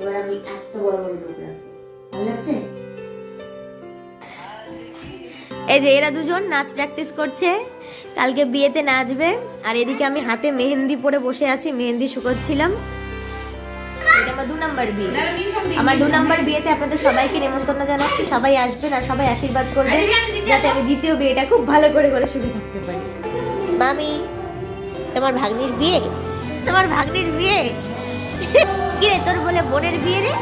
এবার আমি এত বড় বড় টুকরা ভালো লাগছে। এই যে এরা দুজন নাচ প্র্যাকটিস করছে, কালকে বিয়েতে নাচবে। আর এদিকে আমি হাতে মেহেন্দি পরে বসে আছি, মেহেন্দি শুকোচ্ছিলাম। এটা আমার 2 নাম্বার বিয়ে। আমার 2 নাম্বার বিয়েতে আপনাদের সবাইকে নিমন্ত্রণ জানাচ্ছি, সবাই আসবেন আর সবাই আশীর্বাদ করবেন যাতে আমি দ্বিতীয় বিয়েটা খুব ভালো করে সুখে থাকতে পারি। মামি, তোমার ভাগ্নির বিয়ে? তোমার ভাগ্নির বিয়ে? কি রে, তোর বলে বোনের বিয়ে রে?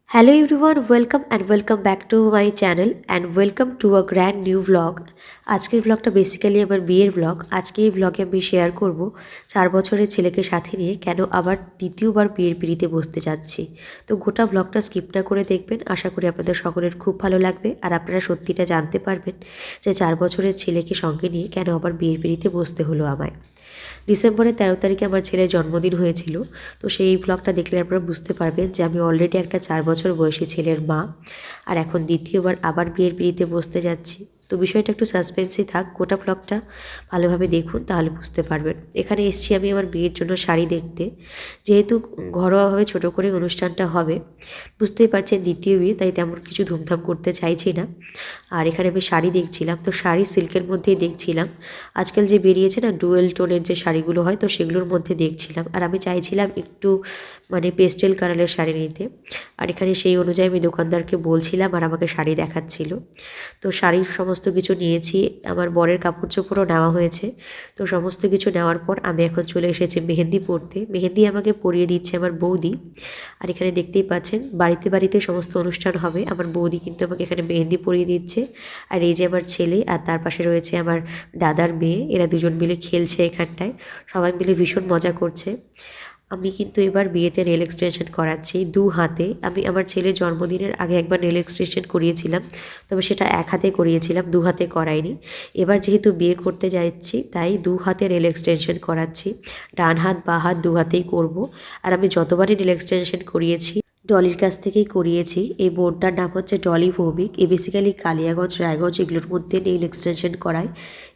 Hello everyone, welcome and welcome back to my channel and welcome to a grand new vlog. আজকের ব্লগটা বেসিক্যালি আমার বিয়ের ব্লগ। আজকে এই ব্লগে আমি শেয়ার করব 4 বছরের ছেলেকে সাথে নিয়ে কেন আবার দ্বিতীয়বার বিয়ের পিঁড়িতে বসতে যাচ্ছি। তো গোটা ব্লগটা স্কিপ না করে দেখবেন, আশা করি আপনাদের সকলের খুব ভালো লাগবে আর আপনারা সত্যিটা জানতে পারবেন যে 4 বছরের ছেলেকে সঙ্গে নিয়ে কেন আবার বিয়ের পিঁড়িতে বসতে হলো আমায়। ডিসেম্বরের 13 তারিখে আমার ছেলের জন্মদিন হয়েছিল। তো সেই ব্লগটা দেখলে আপনারা বুঝতে পারবেন যে আমি অলরেডি একটা 4 বছর বয়সী ছেলের মা আর এখন দ্বিতীয়বার আবার বিয়ের পিঁড়িতে বসতে যাচ্ছি। তো বিষয়টা একটু সাসপেন্সই থাক, গোটা ব্লগটা ভালোভাবে দেখুন তাহলে বুঝতে পারবেন। এখানে এসেছি আমি আমার বিয়ের জন্য শাড়ি দেখতে, যেহেতু ঘরোয়াভাবে ছোট করে অনুষ্ঠানটা হবে, বুঝতেই পারছেন দ্বিতীয় বিয়ে, তাই তেমন কিছু ধুমধাম করতে চাইছি না। আর এখানে আমি শাড়ি দেখছিলাম, তো শাড়ি সিল্কের মধ্যেই দেখছিলাম। আজকাল যে বেরিয়েছে না ডুয়েল টোনের যে শাড়িগুলো হয়, তো সেগুলোর মধ্যে দেখছিলাম। আর আমি চাইছিলাম একটু মানে পেস্টেল কালারের শাড়ি নিতে। আর এখানে সেই অনুযায়ী আমি দোকানদারকে বলছিলাম আর আমাকে শাড়ি দেখাচ্ছিল। তো শাড়ির সমস্ত কিছু নিয়েছি, আমার বরের কাপড় চোপড়ও নেওয়া হয়েছে। তো সমস্ত কিছু নেওয়ার পর আমি এখন চলে এসেছি মেহেন্দি পরতে। মেহেন্দি আমাকে পরিয়ে দিচ্ছে আমার বৌদি। আর এখানে দেখতেই পাচ্ছেন বাড়িতে বাড়িতে সমস্ত অনুষ্ঠান হবে, আমার বৌদি কিন্তু আমাকে এখানে মেহেন্দি পরিয়ে দিচ্ছে। আর এই যে আমার ছেলে আর তার পাশে রয়েছে আমার দাদার মেয়ে, এরা দুজন মিলে খেলছে এখানটায়, সবাই মিলে ভীষণ মজা করছে। আমি কিন্তু এবার বিয়েতে নেল এক্সটেনশন করাচ্ছি 2 হাতে। আমি আমার ছেলের জন্মদিনের আগে একবার নেল এক্সটেনশন করিয়েছিলাম, তবে সেটা 1 হাতে করিয়েছিলাম, 2 হাতে করাইনি। এবার যেহেতু বিয়ে করতে যাচ্ছি তাই 2 হাতে নেল এক্সটেনশন করাচ্ছি। ডান হাত বা হাত 2 হাতেই করব। আর আমি যতবারই নেল এক্সটেনশন করিয়েছি ডলির কাছ থেকেই করিয়েছি। এই বোর্ডটার নাম হচ্ছে ডলি ভৌমিক। এ বেসিক্যালি কালিয়াগঞ্জ, রায়গঞ্জ এগুলোর মধ্যে নেল এক্সটেনশন করায়।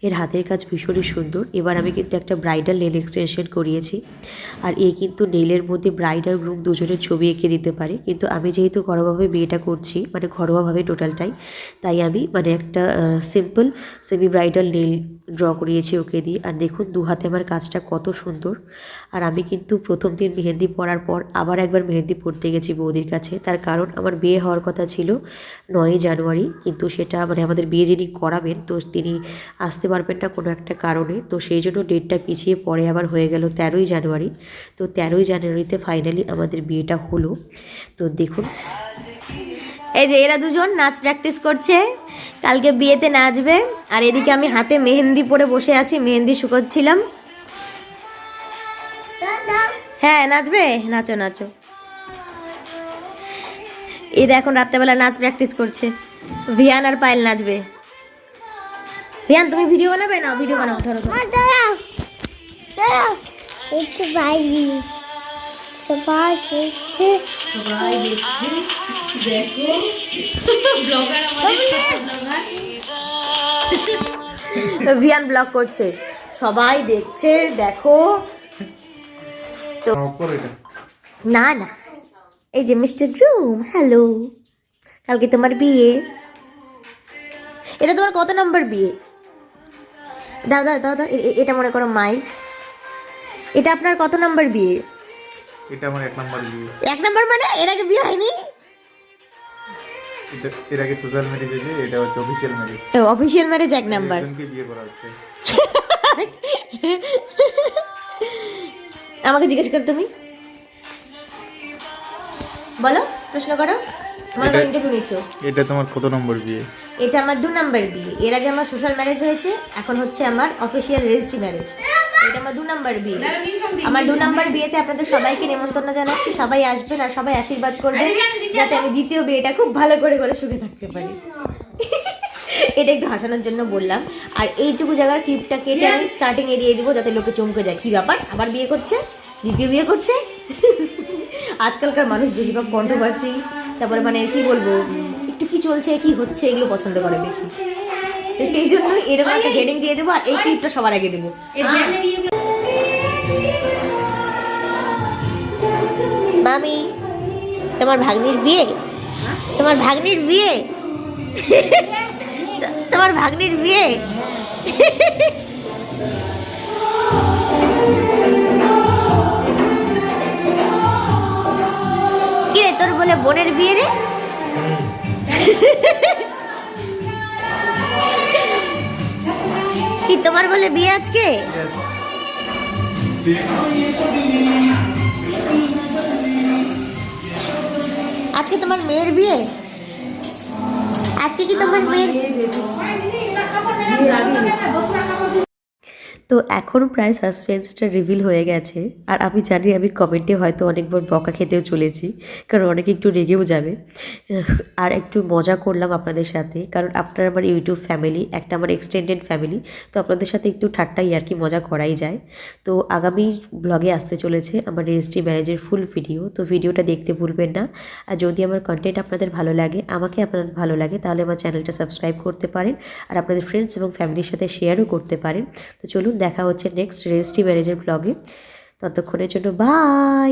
এর হাতের কাজ ভীষণই সুন্দর। এবার আমি কিন্তু একটা ব্রাইডাল নেল এক্সটেনশন করিয়েছি। আর এ কিন্তু নেলের মধ্যে ব্রাইড আর গ্রুম দুজনের ছবি এঁকে দিতে পারে, কিন্তু আমি যেহেতু ঘরোয়াভাবে বিয়েটা করছি, মানে ঘরোয়াভাবে টোটালটাই, তাই আমি মানে একটা simple semi bridal nail draw করিয়েছি ওকে দিয়ে। আর দেখুন 2 হাতে আমার কাজটা কত সুন্দর। আর আমি কিন্তু প্রথম দিন মেহেন্দি পরার পর আবার একবার মেহেন্দি পরতে গেছি বৌদির কাছে। তার কারণ আমার বিয়ে হওয়ার কথা ছিল 9ই জানুয়ারি, কিন্তু সেটা মানে আমাদের বিয়ে যিনি করাবেন তো তিনি আসতে পারবেন না কোনো একটা কারণে, তো সেই জন্য ডেটটা পিছিয়ে পরে আবার হয়ে গেল 13ই জানুয়ারি। তো 13ই জানুয়ারিতে ফাইনালি আমাদের বিয়েটা হলো। তো দেখুন এই যে এরা দুজন নাচ প্র্যাকটিস করছে, কালকে বিয়েতে নাচবে। আর এদিকে আমি হাতে মেহেন্দি পরে বসে আছি, মেহেন্দি শুকোচ্ছিলাম। হ্যাঁ নাচবে, নাচো নাচো। এরা এখন রাত্রেবেলা নাচ প্র্যাকটিস করছে। ভিয়ান আর পায়েল নাচবে। ভিয়ান তুমি ভিডিও বানাবে? না ভিডিও বানাও, ধরো ধরো। একটু বাইরে সবাই দেখছে, দেখো ব্লগার আমাদের ভিয়ান ব্লগ করছে, সবাই দেখছে দেখো। তো না না, এই যে মিস্টার গ্রুম, হ্যালো, কালকে তোমার বিয়ে। এটা তোমার কত নাম্বার বিয়ে? দাদা দাদা এটা মনে করো মাইক। এটা আপনার কত নাম্বার বিয়ে? এটা আমার 1 নাম্বার বিয়ে। 1 নাম্বার মানে এর আগে বিয়ে হয়নি? এর আগে সোশ্যাল ম্যারেজ হয়েছে, এটা হচ্ছে official marriage. Official marriage 1 number. একজনকে বিয়ে করা হচ্ছে। আমাকে জিজ্ঞেস করো, তুমি বলো, প্রশ্ন করো। মনে করো ইন্টারভিউ নিচ্ছ। এটা তোমার কত নম্বর বিয়ে? এটা আমার 2 নাম্বার বিয়ে। এর আগে আমার সোশ্যাল ম্যারেজ হয়েছে, এখন হচ্ছে আমার অফিশিয়াল রেজিস্ট্রি ম্যারেজ। এটা আমার 2 নাম্বার বিয়ে। আমার 2 নাম্বার বিয়েতে আপনাদের সবাইকে নিমন্ত্রণ জানাচ্ছি, সবাই আসবেন আর সবাই আশীর্বাদ করবেন যাতে আমি দ্বিতীয় বিয়েটা খুব ভালো করে সুখে থাকতে পারি। এটা একটু হাসানোর জন্য বললাম। আর এইটুকু জায়গার ক্লিপটা কেটে আমি স্টার্টিংয়ে দিয়ে দিব যাতে লোকে চমকে যায়, কি ব্যাপার আবার বিয়ে করছে, দ্বিতীয় বিয়ে করছে। আজকালকার মানুষ বেশিরভাগ কন্ট্রোভার্সি, তারপরে মানে কি বলবো, একটু কি চলছে কি হচ্ছে এগুলো পছন্দ করে বেশি। তো সেই জন্য এরকম একটা হেডিং দিয়ে দেবো আর এই ক্লিপটা সবার আগে দেবো। মামি, তোমার ভাগ্নির বিয়ে, তোমার ভাগ্নির বিয়ে, তোমার ভাগ্নির বিয়ে। কি রে, তোর বলে বোনের বিয়ে রে? কি তোমার বলে বিয়ে আজকে? আজকে তোমার মেয়ের বিয়ে? আজকে কি তোমার মেয়ের? তো এখন প্রায় সাসপেন্সটা রিভিল হয়ে গেছে, আর আমি জানি আমি কমেন্টে হয়তো অনেকবার বকা খেতেও চলেছি, কারণ অনেকে একটু রেগেও যাবে। আর একটু মজা করলাম আপনাদের সাথে, কারণ আপনারা আমার ইউটিউব ফ্যামিলি, একটা আমার এক্সটেন্ডেড ফ্যামিলি, তো আপনাদের সাথে একটু ঠাট্টাই আর কি মজা করাই যায়। তো আগামী ব্লগে আসতে চলেছে আমার রেজিস্ট্রি ম্যারেজের ফুল ভিডিও, তো ভিডিওটা দেখতে ভুলবেন না। আর যদি আমার কন্টেন্ট আপনাদের ভালো লাগে, আমাকে আপনাদের ভালো লাগে, তাহলে আমার চ্যানেলটা সাবস্ক্রাইব করতে পারেন আর আপনাদের ফ্রেন্ডস এবং ফ্যামিলির সাথে শেয়ারও করতে পারেন। তো চলুন দেখা হচ্ছে নেক্সট রেজিস্ট্রি ম্যারেজের ব্লগে। ততক্ষণের জন্য বাই।